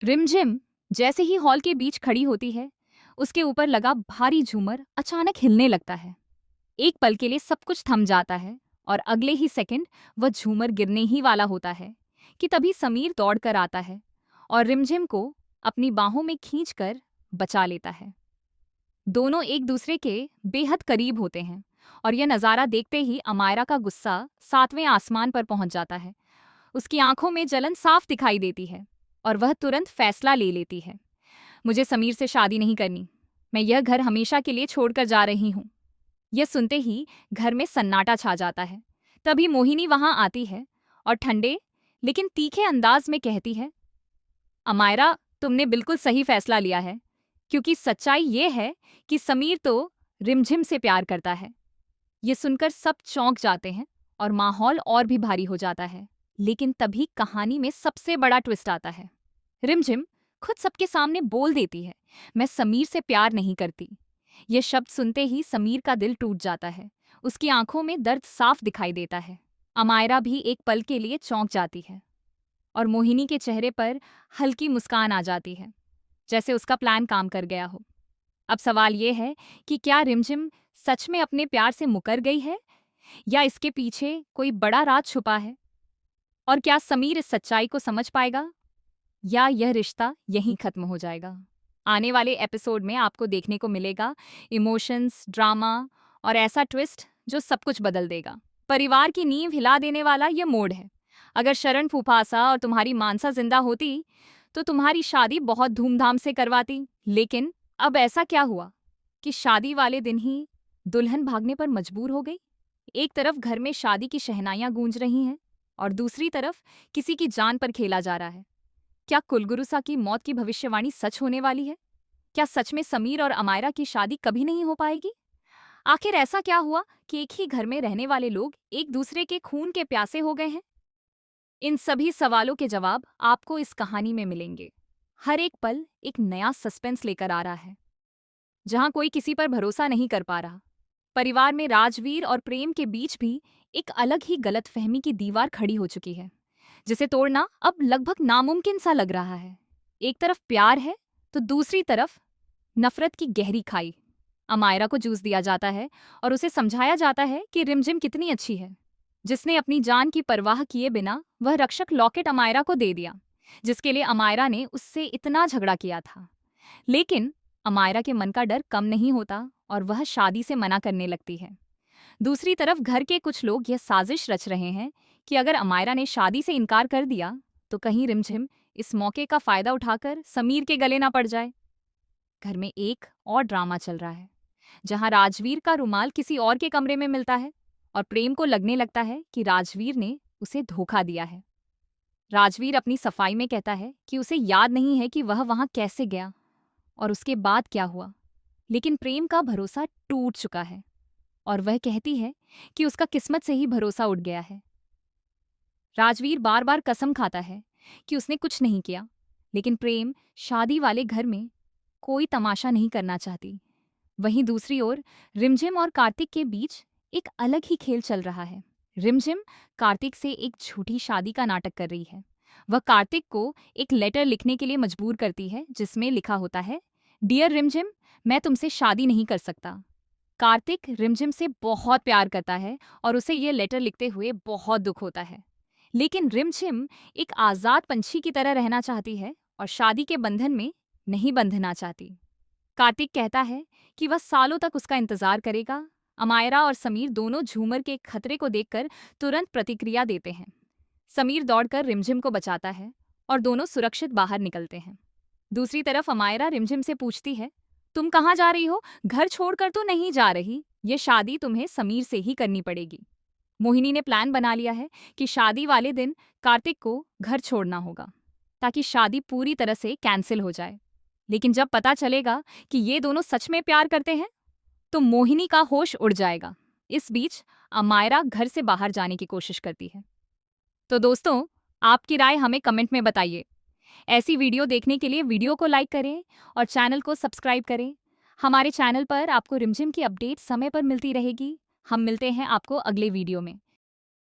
रिमझिम जैसे ही हॉल के बीच खड़ी होती है, उसके ऊपर लगा भारी झूमर अचानक हिलने लगता है। एक पल के लिए सब कुछ थम जाता है और अगले ही सेकंड वह झूमर गिरने ही वाला होता है कि तभी समीर दौड़कर आता है और रिमझिम को अपनी बाहों में खींचकर बचा लेता है। दोनों एक दूसरे के बेहद करीब होते हैं और यह नज़ारा देखते ही अमायरा का गुस्सा 7वें आसमान पर पहुंच जाता है। उसकी आंखों में जलन साफ दिखाई देती है और वह तुरंत फैसला ले लेती है। मुझे समीर से शादी नहीं करनी। मैं यह घर हमेशा के लिए छोड़कर जा रही हूँ। यह सुनते ही घर में सन्नाटा छा जाता है। तभी मोहिनी वहां आती है और ठंडे लेकिन तीखे अंदाज में कहती है, अमायरा, तुमने बिल्कुल सही फैसला लिया है, क्योंकि सच्चाई ये है कि समीर तो रिमझिम से प्यार करता है। ये सुनकर सब चौंक जाते हैं और माहौल और भी भारी हो जाता है। लेकिन तभी कहानी में सबसे बड़ा ट्विस्ट आता है। रिमझिम खुद सबके सामने बोल देती है, मैं समीर से प्यार नहीं करती। ये शब्द सुनते ही समीर का दिल टूट जाता है। उसकी आंखों में दर्द साफ दिखाई देता है। अमायरा भी एक पल के लिए चौंक जाती है और मोहिनी के चेहरे पर हल्की मुस्कान आ जाती है, जैसे उसका प्लान काम कर गया हो। अब सवाल ये है कि क्या रिमझिम सच में अपने प्यार से मुकर गई है या इसके पीछे कोई बड़ा राज छुपा है? और क्या समीर इस सच्चाई को समझ पाएगा या यह रिश्ता यहीं खत्म हो जाएगा? आने वाले एपिसोड में आपको देखने को मिलेगा इमोशंस, ड्रामा और ऐसा ट्विस्ट जो सब कुछ बदल देगा। परिवार की नींव हिला देने वाला यह मोड़ है। अगर शरण फूफासा और तुम्हारी मानसा जिंदा होती तो तुम्हारी शादी बहुत धूमधाम से करवाती। लेकिन अब ऐसा क्या हुआ कि शादी वाले दिन ही दुल्हन भागने पर मजबूर हो गई? एक तरफ घर में शादी की शहनाइयां गूंज रही हैं और दूसरी तरफ किसी की जान पर खेला जा रहा है। क्या कुलगुरुसा की मौत की भविष्यवाणी सच होने वाली है? क्या सच में समीर और अमायरा की शादी कभी नहीं हो पाएगी? आखिर ऐसा क्या हुआ कि एक ही घर में रहने वाले लोग एक दूसरे के खून के प्यासे हो गए हैं? इन सभी सवालों के जवाब आपको इस कहानी में मिलेंगे। हर एक पल एक नया सस्पेंस लेकर आ रहा है, जहां कोई किसी पर भरोसा नहीं कर पा रहा। परिवार में राजवीर और प्रेम के बीच भी एक अलग ही गलतफहमी की दीवार खड़ी हो चुकी है, जिसे तोड़ना अब लगभग नामुमकिन सा लग रहा है। एक तरफ प्यार है तो दूसरी तरफ नफरत की गहरी खाई। अमायरा को जूस दिया जाता है और उसे समझाया जाता है कि रिमझिम कितनी अच्छी है, जिसने अपनी जान की परवाह किए बिना वह रक्षक लॉकेट अमायरा को दे दिया, जिसके लिए अमायरा ने उससे इतना झगड़ा किया था। लेकिन अमायरा के मन का डर कम नहीं होता और वह शादी से मना करने लगती है। दूसरी तरफ घर के कुछ लोग यह साजिश रच रहे हैं कि अगर अमायरा ने शादी से इनकार कर दिया तो कहीं रिमझिम इस मौके का फायदा उठाकर समीर के गले ना पड़ जाए। घर में एक और ड्रामा चल रहा है, जहां राजवीर का रुमाल किसी और के कमरे में मिलता है और प्रेम को लगने लगता है कि राजवीर ने उसे धोखा दिया है। राजवीर अपनी सफाई में कहता है कि उसे याद नहीं है कि वह वहां कैसे गया और उसके बाद क्या हुआ। लेकिन प्रेम का भरोसा टूट चुका है और वह कहती है कि उसका किस्मत से ही भरोसा उठ गया है। राजवीर बार बार कसम खाता है कि उसने कुछ नहीं किया, लेकिन प्रेम शादी वाले घर में कोई तमाशा नहीं करना चाहती। वहीं दूसरी ओर रिमझिम और कार्तिक के बीच एक अलग ही खेल चल रहा है। रिमझिम कार्तिक से एक झूठी शादी का नाटक कर रही है। वह कार्तिक को एक लेटर लिखने के लिए मजबूर करती है, जिसमें लिखा होता है, डियर रिमझिम, मैं तुमसे शादी नहीं कर सकता। कार्तिक रिमझिम से बहुत प्यार करता है और उसे यह लेटर लिखते हुए बहुत दुख होता है। लेकिन रिमझिम एक आजाद पंछी की तरह रहना चाहती है और शादी के बंधन में नहीं बंधना चाहती। कार्तिक कहता है कि वह सालों तक उसका इंतजार करेगा। अमायरा और समीर दोनों झूमर के खतरे को देखकर तुरंत प्रतिक्रिया देते हैं। समीर दौड़कर रिमझिम को बचाता है और दोनों सुरक्षित बाहर निकलते हैं। दूसरी तरफ अमायरा रिमझिम से पूछती है, तुम कहाँ जा रही हो? घर छोड़कर तो नहीं जा रही। ये शादी तुम्हें समीर से ही करनी पड़ेगी। मोहिनी ने प्लान बना लिया है कि शादी वाले दिन कार्तिक को घर छोड़ना होगा, ताकि शादी पूरी तरह से कैंसिल हो जाए। लेकिन जब पता चलेगा कि ये दोनों सच में प्यार करते हैं तो मोहिनी का होश उड़ जाएगा। इस बीच अमायरा घर से बाहर जाने की कोशिश करती है। तो दोस्तों, आपकी राय हमें कमेंट में बताइए। ऐसी वीडियो देखने के लिए वीडियो को लाइक करें और चैनल को सब्सक्राइब करें। हमारे चैनल पर आपको रिमझिम की अपडेट समय पर मिलती रहेगी। हम मिलते हैं आपको अगले वीडियो में।